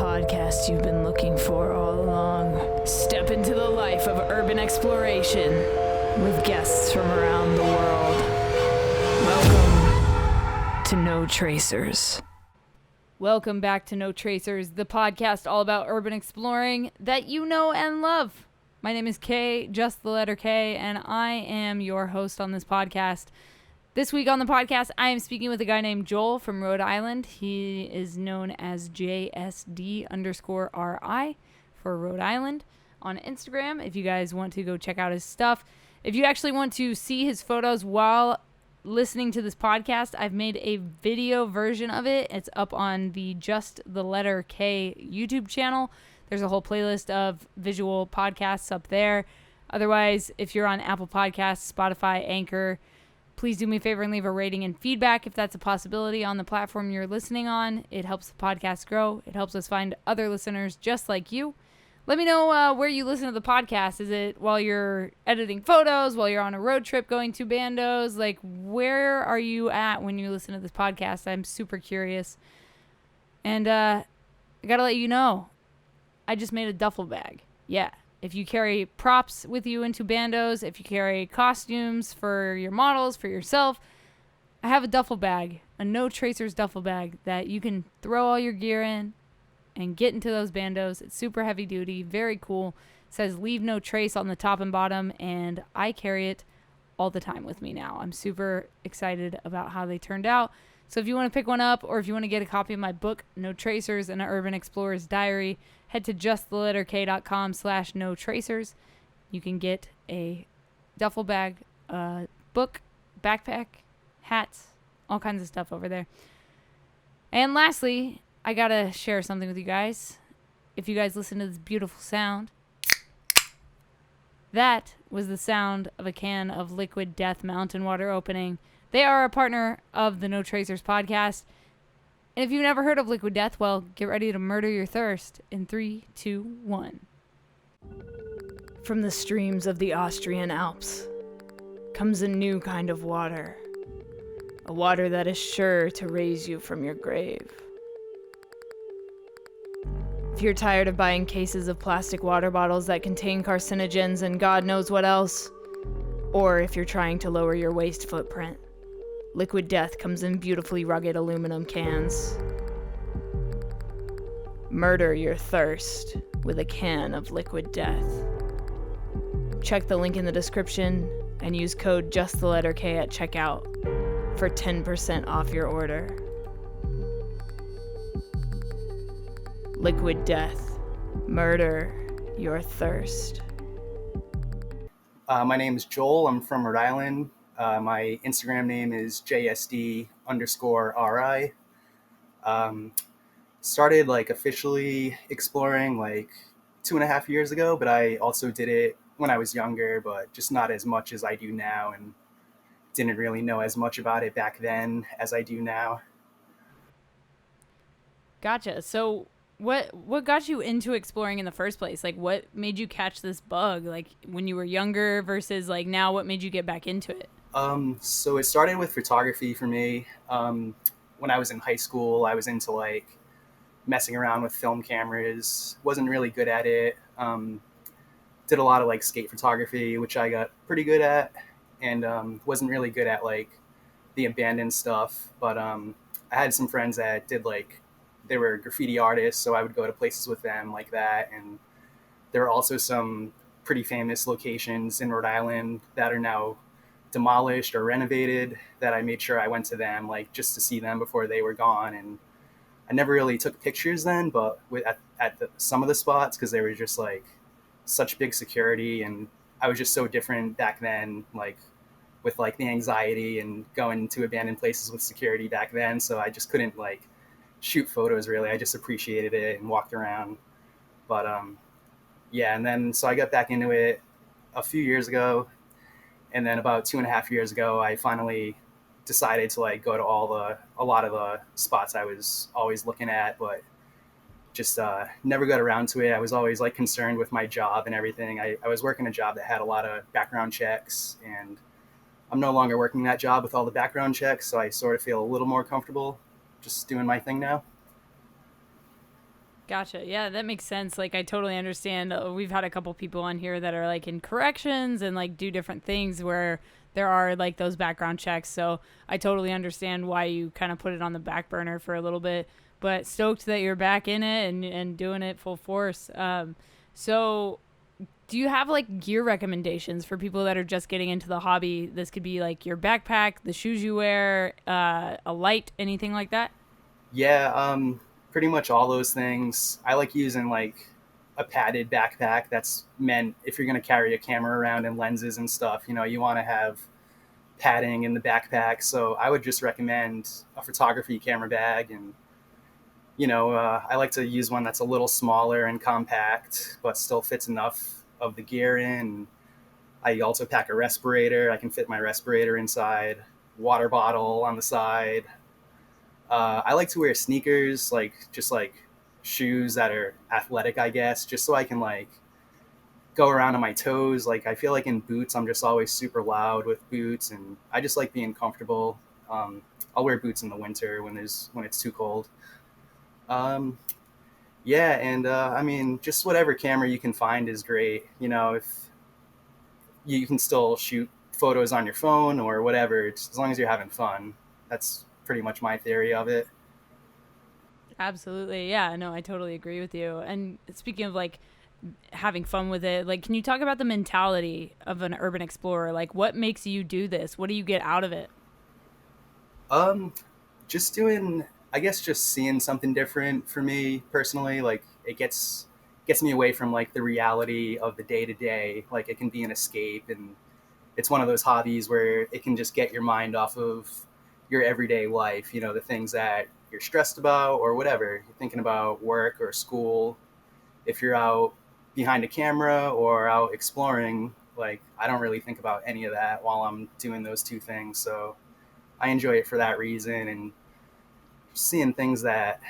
podcast you've been looking for all along. Step into the life of urban exploration with guests from around the world. Welcome to No Tracers. Welcome back to No Tracers, the podcast all about urban exploring that you know and love. My name is Kay, just the letter K, and I am your host on this podcast. This week on the podcast, I am speaking with a guy named Joel from Rhode Island. He is known as JSD_RI for Rhode Island on Instagram. If you guys want to go check out his stuff. If you actually want to see his photos while listening to this podcast, I've made a video version of it. It's up on the Just the Letter K YouTube channel. There's a whole playlist of visual podcasts up there. Otherwise, if you're on Apple Podcasts, Spotify, Anchor, please do me a favor and leave a rating and feedback if that's a possibility on the platform you're listening on. It helps the podcast grow. It helps us find other listeners just like you. Let me know where you listen to the podcast. Is it while you're editing photos, while you're on a road trip going to bandos? Like, where are you at when you listen to this podcast? I'm super curious. And I got to let you know, I just made a duffel bag. Yeah. If you carry props with you into bandos, if you carry costumes for your models, for yourself, I have a duffel bag, a No Tracers duffel bag that you can throw all your gear in and get into those bandos. It's super heavy duty, very cool. It says leave no trace on the top and bottom, and I carry it all the time with me now. I'm super excited about how they turned out. So if you want to pick one up, or if you want to get a copy of my book, No Tracers, an Urban Explorer's Diary, head to justtheletterk.com/no tracers. You can get a duffel bag, book, backpack, hats, all kinds of stuff over there. And lastly, I gotta share something with you guys. If you guys listen to this beautiful sound, that was the sound of a can of Liquid Death mountain water opening. They are a partner of the No Tracers podcast. And if you've never heard of Liquid Death, well, get ready to murder your thirst in 3, 2, 1. From the streams of the Austrian Alps comes a new kind of water. A water that is sure to raise you from your grave. If you're tired of buying cases of plastic water bottles that contain carcinogens and God knows what else, or if you're trying to lower your waste footprint, Liquid Death comes in beautifully rugged aluminum cans. Murder your thirst with a can of Liquid Death. Check the link in the description and use code JustTheLetterK at checkout for 10% off your order. Liquid Death. Murder your thirst. My name is Joel. I'm from Rhode Island. My Instagram name is JSD_RI. Started officially exploring 2.5 years ago, but I also did it when I was younger, but just not as much as I do now, and didn't really know as much about it back then as I do now. Gotcha. So what got you into exploring in the first place? What made you catch this bug? When you were younger versus now, what made you get back into it? So it started with photography for me. When I was in high school, I was into messing around with film cameras. Wasn't really good at it. Did a lot of skate photography, which I got pretty good at, and wasn't really good at the abandoned stuff. But I had some friends that did they were graffiti artists, so I would go to places with them like that. And there are also some pretty famous locations in Rhode Island that are now demolished or renovated that I made sure I went to them just to see them before they were gone. And I never really took pictures then, but at some of the spots, because they were just such big security, and I was just so different back then, with the anxiety and going to abandoned places with security back then. So I just couldn't shoot photos really. I just appreciated it and walked around. But yeah, and then so I got back into it a few years ago. And then about 2.5 years ago, I finally decided to go to a lot of the spots I was always looking at, but just never got around to it. I was always concerned with my job and everything. I was working a job that had a lot of background checks, and I'm no longer working that job with all the background checks. So I sort of feel a little more comfortable just doing my thing now. Gotcha. Yeah, that makes sense. Like, I totally understand. We've had a couple people on here that are like in corrections and like do different things where there are like those background checks. So I totally understand why you kind of put it on the back burner for a little bit. But stoked that you're back in it and doing it full force. So do you have like gear recommendations for people that are just getting into the hobby? This could be like your backpack, the shoes you wear, a light, anything like that. Yeah, pretty much all those things. I like using like a padded backpack that's meant if you're going to carry a camera around and lenses and stuff, you want to have padding in the backpack. So I would just recommend a photography camera bag. And, I like to use one that's a little smaller and compact, but still fits enough of the gear in. I also pack a respirator. I can fit my respirator inside, water bottle on the side. I like to wear sneakers, like just like shoes that are athletic, I guess, just so I can like go around on my toes. Like I feel like in boots, I'm just always super loud with boots, and I just like being comfortable. I'll wear boots in the winter when it's too cold. Um, yeah, and I mean, just whatever camera you can find is great. If you can still shoot photos on your phone or whatever, as long as you're having fun. That's pretty much my theory of it. Absolutely. Yeah, no, I totally agree with you. And speaking of like having fun with it, like can you talk about the mentality of an urban explorer? Like what makes you do this? What do you get out of it? Um, just doing, I guess, just seeing something different for me personally. Like it gets me away from like the reality of the day to day. Like it can be an escape, and it's one of those hobbies where it can just get your mind off of your everyday life. The things that you're stressed about or whatever you're thinking about, work or school. If you're out behind a camera or out exploring, like I don't really think about any of that while I'm doing those two things. So I enjoy it for that reason, and seeing things that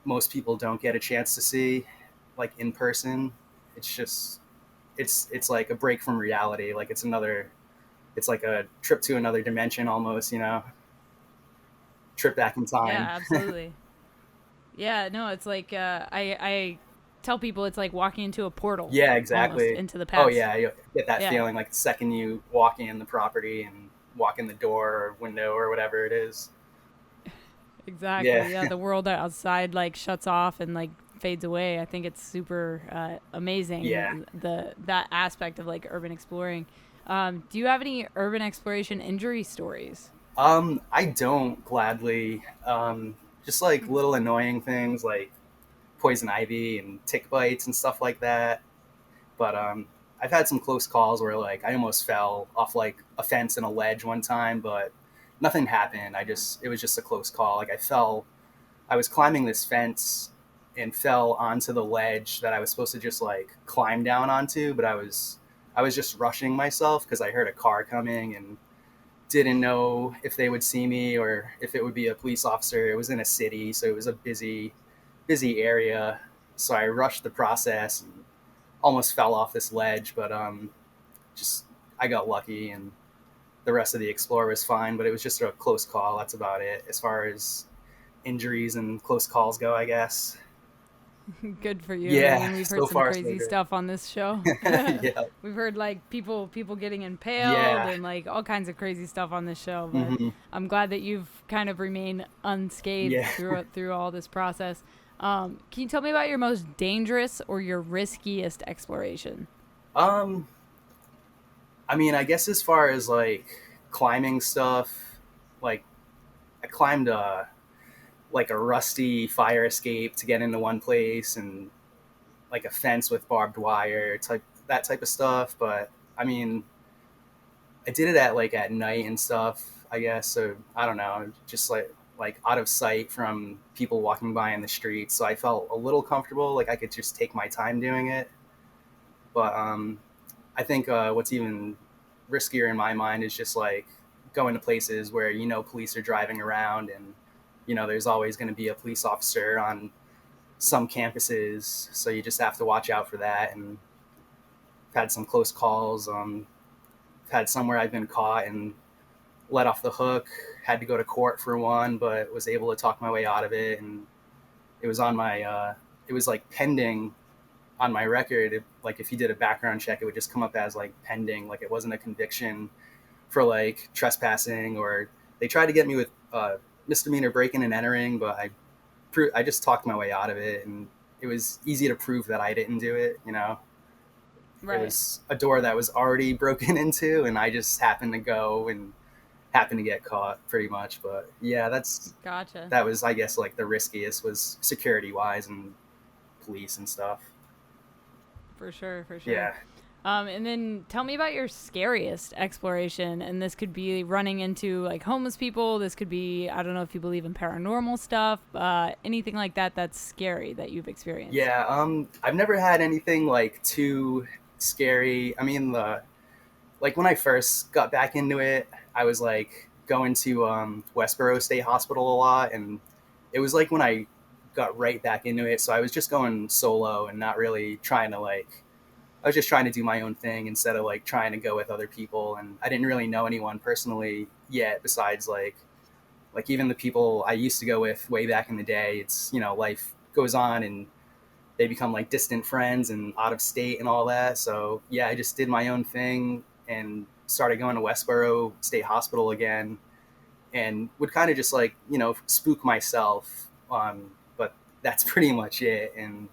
most people don't get a chance to see, like in person. It's just it's like a break from reality. Like it's like a trip to another dimension almost. Trip back in Yeah, time. absolutely. Yeah, no, it's like I tell people it's like walking into a portal Yeah, almost exactly. into the Oh past. yeah, you get that Yeah, feeling like the second you walk in the property and walk in the door or window or whatever it is. Yeah. exactly. Yeah, the world outside like shuts off and like fades away. I think it's super Yeah. amazing that aspect of like urban exploring. Do you have any urban exploration injury stories? I don't gladly. Just like little annoying things like poison ivy and tick bites and stuff like that. But I've had some close calls where like I almost fell off like a fence and a ledge one time, but nothing happened. It was just a close call. Like I was climbing this fence and fell onto the ledge that I was supposed to just like climb down onto, but I was just rushing myself because I heard a car coming and didn't know if they would see me or if it would be a police officer. It was in a city, so it was a busy area. So I rushed the process and almost fell off this ledge, but just I got lucky and the rest of the Explorer was fine. But it was just a close call. That's about it as far as injuries and close calls go, I guess. Good for you. I Yeah, mean, we've heard so some far so crazy good. stuff on this show. Yeah, We've heard like people getting impaled yeah, and like all kinds of crazy stuff on this show, but hmm I'm glad that you've kind of remained unscathed yeah. through all this process. Can you tell me about your most dangerous or your riskiest exploration? Um, I mean, I guess as far as like climbing stuff, like I climbed like a rusty fire escape to get into one place, and like a fence with barbed wire, type of stuff. But I mean, I did it at night and stuff, I guess. So I don't know, just like out of sight from people walking by in the street. So I felt a little comfortable, like I could just take my time doing it. But I think what's even riskier in my mind is just like going to places where police are driving around, and there's always going to be a police officer on some campuses, so you just have to watch out for that. And I've had some close calls. I've had some where I've been caught and let off the hook. Had to go to court for one, but was able to talk my way out of it. And it was on my it was like pending on my record. Like if you did a background check, it would just come up as like pending, like it wasn't a conviction for like trespassing, or they tried to get me with misdemeanor breaking and entering, but I just talked my way out of it, and it was easy to prove that I didn't do it. You know, it Right. was a door that was already broken into, and I just happened to go and happened to get caught, pretty much. But yeah, Gotcha. that was, I guess, like the riskiest was security wise and police and stuff. For sure, for sure. Yeah. And then tell me about your scariest exploration. And this could be running into like homeless people. This could be, I don't know if you believe in paranormal stuff, anything like that that's scary that you've experienced. Yeah, I've never had anything like too scary. I mean, the like when I first got back into it, I was like going to Westboro State Hospital a lot, and it was like when I got right back into it. So I was just going solo and not really trying to like. I was just trying to do my own thing instead of like trying to go with other people, and I didn't really know anyone personally yet besides like even the people I used to go with way back in the day. It's, you know, life goes on and they become like distant friends and out of state and all that. So yeah, I just did my own thing and started going to Westboro State Hospital again, and would kind of just like, you know, spook myself. But that's pretty much it. And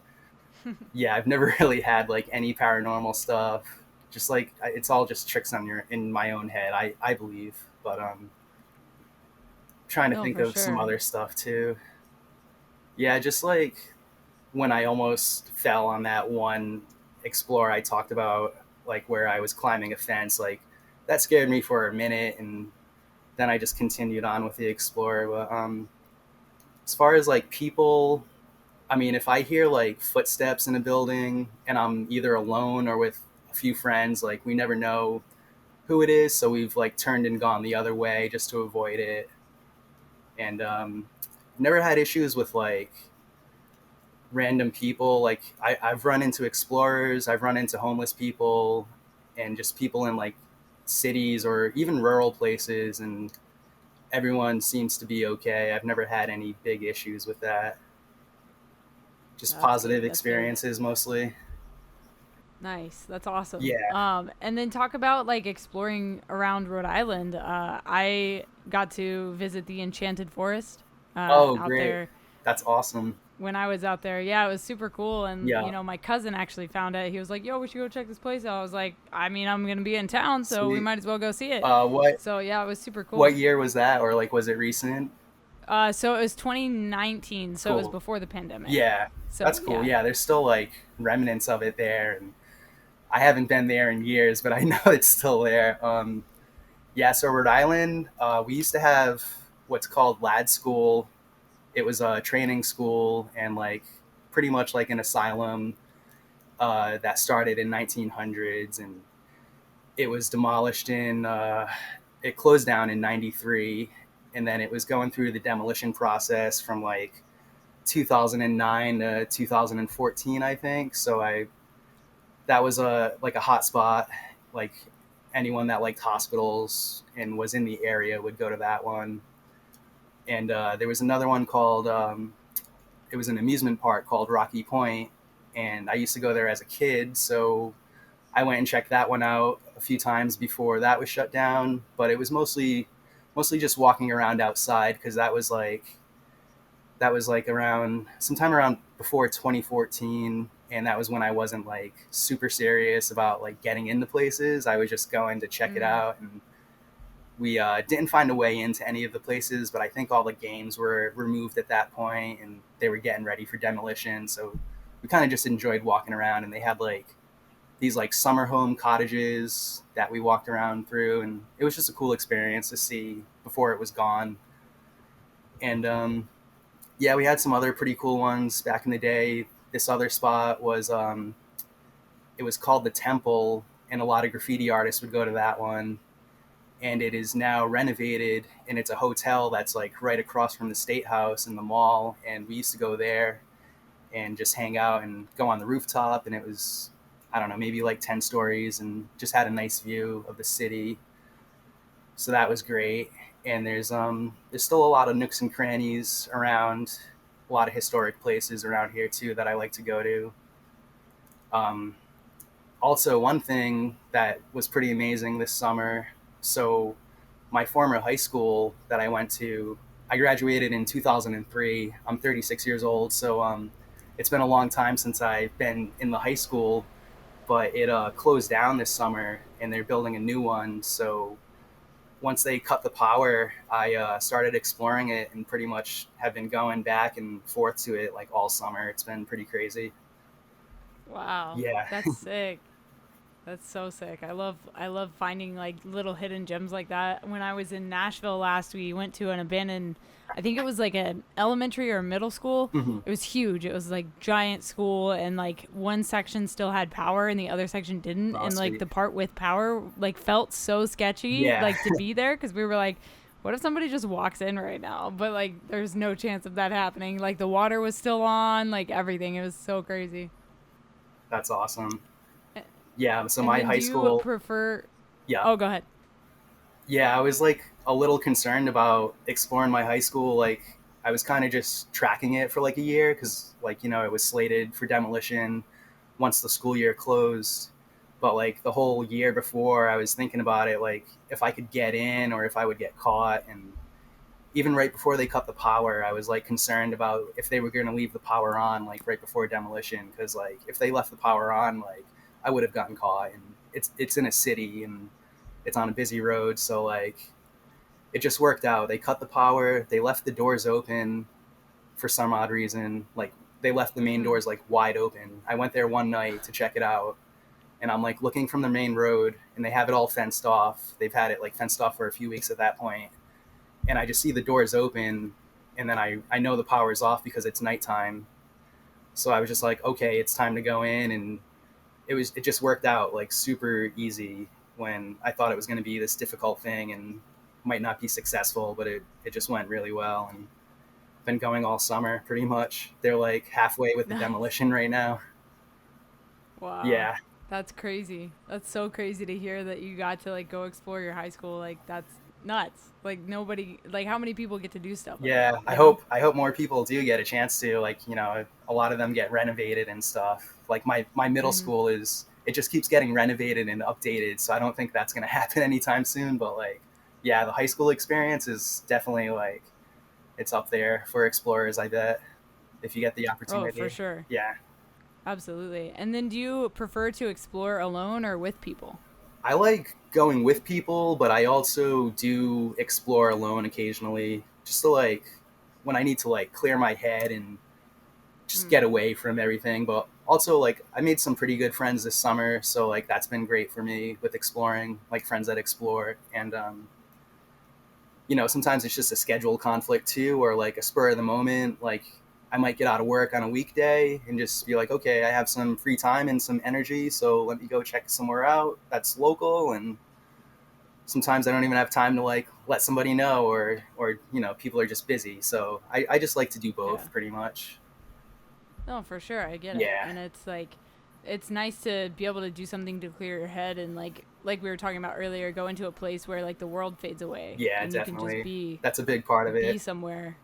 yeah, I've never really had like any paranormal stuff. Just like it's all just tricks on your in my own head, I believe. But trying to No, think for of some sure. other stuff too. Yeah, just like when I almost fell on that one Explorer I talked about, like where I was climbing a fence, like that scared me for a minute, and then I just continued on with the Explorer. But as far as like people, I mean, if I hear like footsteps in a building and I'm either alone or with a few friends, like we never know who it is, so we've like turned and gone the other way just to avoid it. And never had issues with like random people. Like I've run into explorers, I've run into homeless people, and just people in like cities or even rural places, and everyone seems to be okay. I've never had any big issues with that. Just That's positive good. That's good. experiences mostly. Nice. That's awesome. Yeah. And then talk about like exploring around Rhode Island. I got to visit the Enchanted Forest Oh, out great. there That's awesome. when I was out there. Yeah, it was super cool. And, Yeah. you know, my cousin actually found it. He was like, yo, we should go check this place out. I was like, I mean, I'm going to be in town, so we Sweet. might as well go see it. Uh, what So, yeah, it was super what cool. year was that, or like was it recent? So it was 2019, so it was Cool. before the pandemic. Yeah, that's So, cool. yeah. Yeah, there's still like remnants of it there, and I haven't been there in years, but I know it's still there. Yeah, so Rhode Island, we used to have what's called lad school. It was a training school and like pretty much like an asylum that started in 1900s, and it was demolished in it closed down in 93, and then it was going through the demolition process from like 2009 to 2014, I think. So I that was a like a hot spot. Like anyone that liked hospitals and was in the area would go to that one. And there was another one called it was an amusement park called Rocky Point, and I used to go there as a kid. So I went and checked that one out a few times before that was shut down. But it was mostly just walking around outside, because that was like around sometime around before 2014, and that was when I wasn't like super serious about like getting into places. I was just going to check it Mm, out, and we didn't find a way into any of the places, but I think all the games were removed at that point and they were getting ready for demolition. So we kind of just enjoyed walking around, and they had like these like summer home cottages that we walked around through, and it was just a cool experience to see before it was gone. And yeah, we had some other pretty cool ones back in the day. This other spot was it was called the Temple, and a lot of graffiti artists would go to that one. And it is now renovated, and it's a hotel that's like right across from the State House in the mall. And we used to go there and just hang out and go on the rooftop, and it was, I don't know, maybe like 10 stories, and just had a nice view of the city. So that was great. And there's still a lot of nooks and crannies around. a lot of historic places around here too that I like to go to. Um, Also, one thing that was pretty amazing this summer. So, my former high school that I went to, I graduated in 2003. I'm 36 years old, so it's been a long time since I've been in the high school. But it closed down this summer, and they're building a new one. So once they cut the power, I started exploring it and pretty much have been going back and forth to it like all summer. It's been pretty crazy. Wow, Yeah. that's sick. That's so sick. I love finding like little hidden gems like that. When I was in Nashville last, we went to an abandoned, I think it was like an elementary or middle school. Hmm. It was huge. It was like giant school, and like one section still had power and the other section didn't. Oh, And like sweet. the part with power like felt so sketchy Yeah. like to be there, because we were like, what if somebody just walks in right now? But like there's no chance of that happening. Like the water was still on, like everything. It was so crazy. That's awesome. A- Yeah, so And my then high do you school, prefer? yeah. Oh, go ahead. Yeah, I was like a little concerned about exploring my high school. Like, I was kind of just tracking it for like a year because, like, it was slated for demolition once the school year closed. But like the whole year before, I was thinking about it, like if I could get in or if I would get caught. And even right before they cut the power, I was like concerned about if they were going to leave the power on, like right before demolition, because like if they left the power on, like I would have gotten caught. And it's in a city and it's on a busy road, so like it just worked out. They cut the power, they left the doors open for some odd reason. Like they left the main Hmm. doors like wide open. I went there one night to check it out, and I'm like looking from the main road, and they have it all fenced off. They've had it like fenced off for a few weeks at that point, and I just see the doors open, and then I know the power's off because it's nighttime. So I was just like, okay, it's time to go in, and it just worked out like super easy when I thought it was going to be this difficult thing and might not be successful, but it just went really well, and been going all summer pretty much. They're like halfway with the Nice. demolition right now. Wow. Yeah. That's crazy. That's so crazy to hear that you got to like go explore your high school. Like that's nuts. Like nobody, like how many people get to do stuff like Yeah, that, I you know? hope I hope more people do get a chance to, like, a lot of them get renovated and stuff. Like my middle Mhm. school is it just keeps getting renovated and updated, so I don't think that's going to happen anytime soon, but like yeah, the high school experience is definitely like it's up there for explorers, I bet, if you get the Oh, for opportunity. sure. Yeah. Absolutely. And then do you prefer to explore alone or with people? I like going with people, but I also do explore alone occasionally, just to like when I need to like clear my head and just Mm. get away from everything. But also like I made some pretty good friends this summer, so like that's been great for me with exploring, like friends that explore. And sometimes it's just a schedule conflict too, or like a spur of the moment. Like I might get out of work on a weekday and just be like, okay, I have some free time and some energy, so let me go check somewhere out that's local. And sometimes I don't even have time to like let somebody know, or people are just busy. So I just like to do Yeah. both pretty much. No, for sure. I get it. Yeah. And it's like it's nice to be able to do something to clear your head and like we were talking about earlier, go into a place where like the world fades away Yeah, and you can just definitely. be That's a big part of be it. somewhere.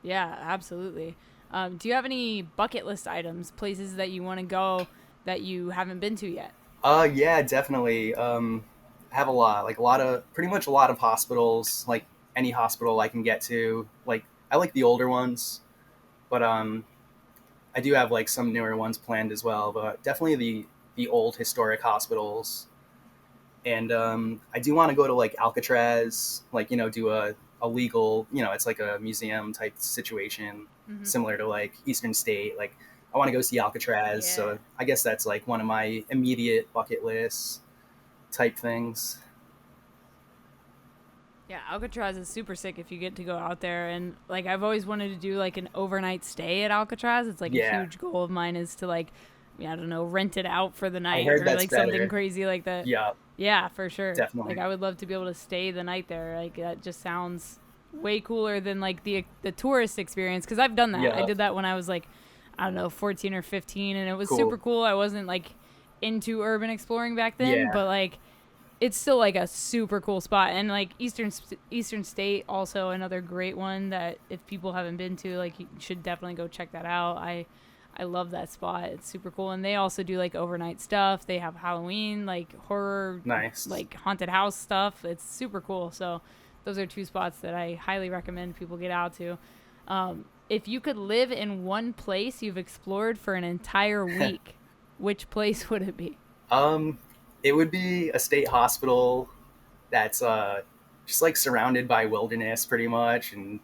Yeah, absolutely. Do you have any bucket list items, places that you want to go that you haven't been to yet? Yeah, definitely. Have a lot, like a lot of, pretty much a lot of hospitals, like any hospital I can get to. Like I like the older ones, but I do have like some newer ones planned as well. But definitely the old historic hospitals. And I do want to go to like Alcatraz, like do a legal, it's like a museum type situation, Hmm. similar to like Eastern State. Like I want to go see Alcatraz, Yeah. so I guess that's like one of my immediate bucket list type things. Yeah, Alcatraz is super sick if you get to go out there, and like I've always wanted to do like an overnight stay at Alcatraz. It's like a Yeah, huge goal of mine is to like I don't know, rent it out for the I night heard or that's like something better. crazy like that. Yeah, Yeah, for sure. Like definitely. I would love to be able to stay the night there. Like that just sounds way cooler than like the tourist experience, cuz I've done that. I Yeah, did that when I was like I don't know, 14 or 15, and it was super cool. cool. I wasn't like into urban exploring back then, Yeah, but like it's still like a super cool spot. And like Eastern State, also another great one that if people haven't been to, like, you should definitely go check that out. I love that spot. It's super cool. And they also do like overnight stuff. They have Halloween, like horror, Nice. like haunted house stuff. It's super cool. So those are two spots that I highly recommend people get out to. If you could live in one place you've explored for an entire week, which place would it be? It would be a state hospital that's just like surrounded by wilderness pretty much, and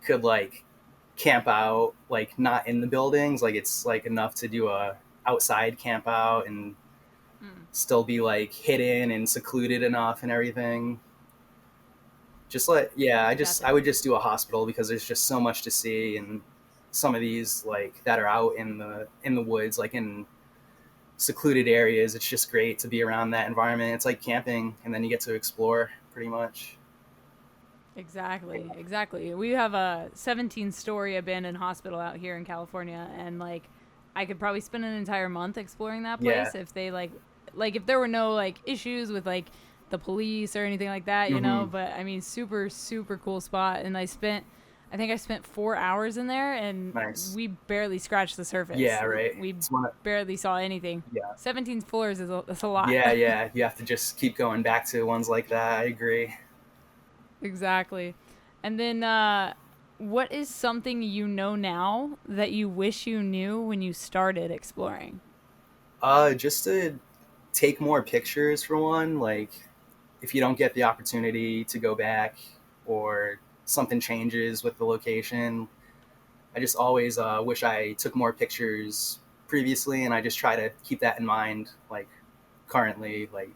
could like camp out, like not in the buildings, like it's like enough to do a outside camp out and still be like hidden and secluded enough and everything. Just like, yeah, I would just do a hospital because there's just so much to see, and some of these like that are out in the woods, like in secluded areas, it's just great to be around that environment. It's like camping, and then you get to explore pretty much. Exactly. We have a 17-story abandoned hospital out here in California, and like I could probably spend an entire month exploring that place if they like if there were no like issues with like the police or anything like that, you know. But I mean, super cool spot. And I think I spent 4 hours in there, and we barely scratched the surface. Yeah, right. We barely saw anything. Yeah. 17 floors that's a lot. Yeah. You have to just keep going back to ones like that. I agree. Exactly. And then what is something you know now that you wish you knew when you started exploring? Just to take more pictures for one. Like, if you don't get the opportunity to go back, or something changes with the location, I just always wish I took more pictures previously, and I just try to keep that in mind, like currently, like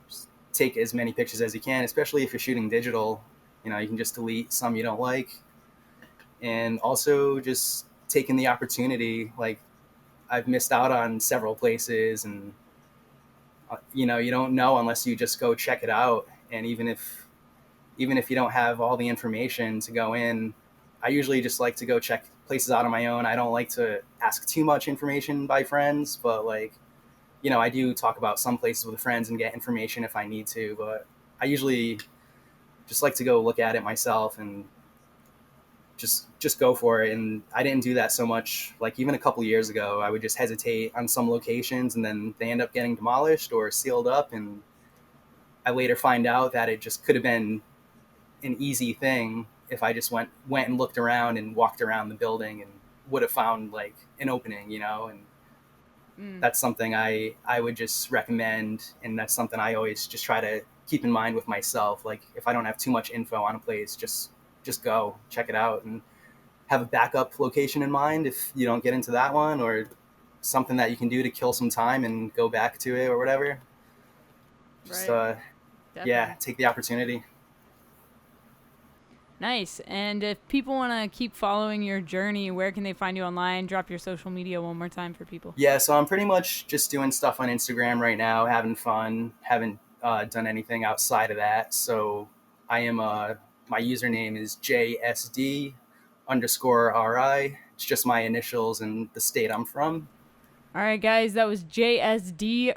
just take as many pictures as you can, especially if you're shooting digital. You know, you can just delete some you don't like. And also just taking the opportunity, like I've missed out on several places, and you know, you don't know unless you just go check it out. And even if you don't have all the information to go in, I usually just like to go check places out on my own. I don't like to ask too much information by friends, but like, you know, I do talk about some places with friends and get information if I need to, but I usually just like to go look at it myself and just go for it. And I didn't do that so much. Like even a couple years ago, I would just hesitate on some locations, and then they end up getting demolished or sealed up, and I later find out that it just could have been an easy thing if I just went and looked around and walked around the building, and would have found like an opening, you know. And that's something I would just recommend, and that's something I always just try to keep in mind with myself. Like if I don't have too much info on a place, just go check it out and have a backup location in mind if you don't get into that one, or something that you can do to kill some time and go back to it or whatever. Just take the opportunity. Nice. And if people want to keep following your journey, where can they find you online? Drop your social media one more time for people. Yeah, so I'm pretty much just doing stuff on Instagram right now, having fun. Haven't done anything outside of that. So I am my username is JSD_RI. It's just my initials and the state I'm from. All right, guys, that was JSDRI,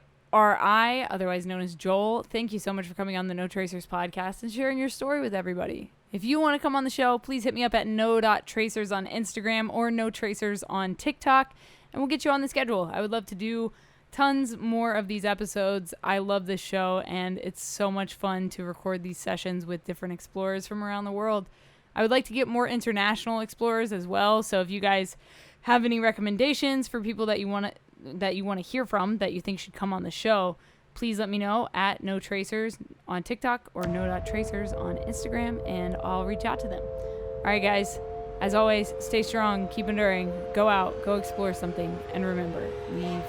otherwise known as Joel. Thank you so much for coming on the No Tracers podcast and sharing your story with everybody. If you want to come on the show, please hit me up at no.tracers on Instagram or no tracers on TikTok, and we'll get you on the schedule. I would love to do tons more of these episodes. I love this show, and it's so much fun to record these sessions with different explorers from around the world. I would like to get more international explorers as well, so if you guys have any recommendations for people that you want to hear from that you think should come on the show, please let me know at No Tracers on TikTok or no.tracers on Instagram, and I'll reach out to them. All right, guys, as always, stay strong, keep enduring, go out, go explore something, and remember, leave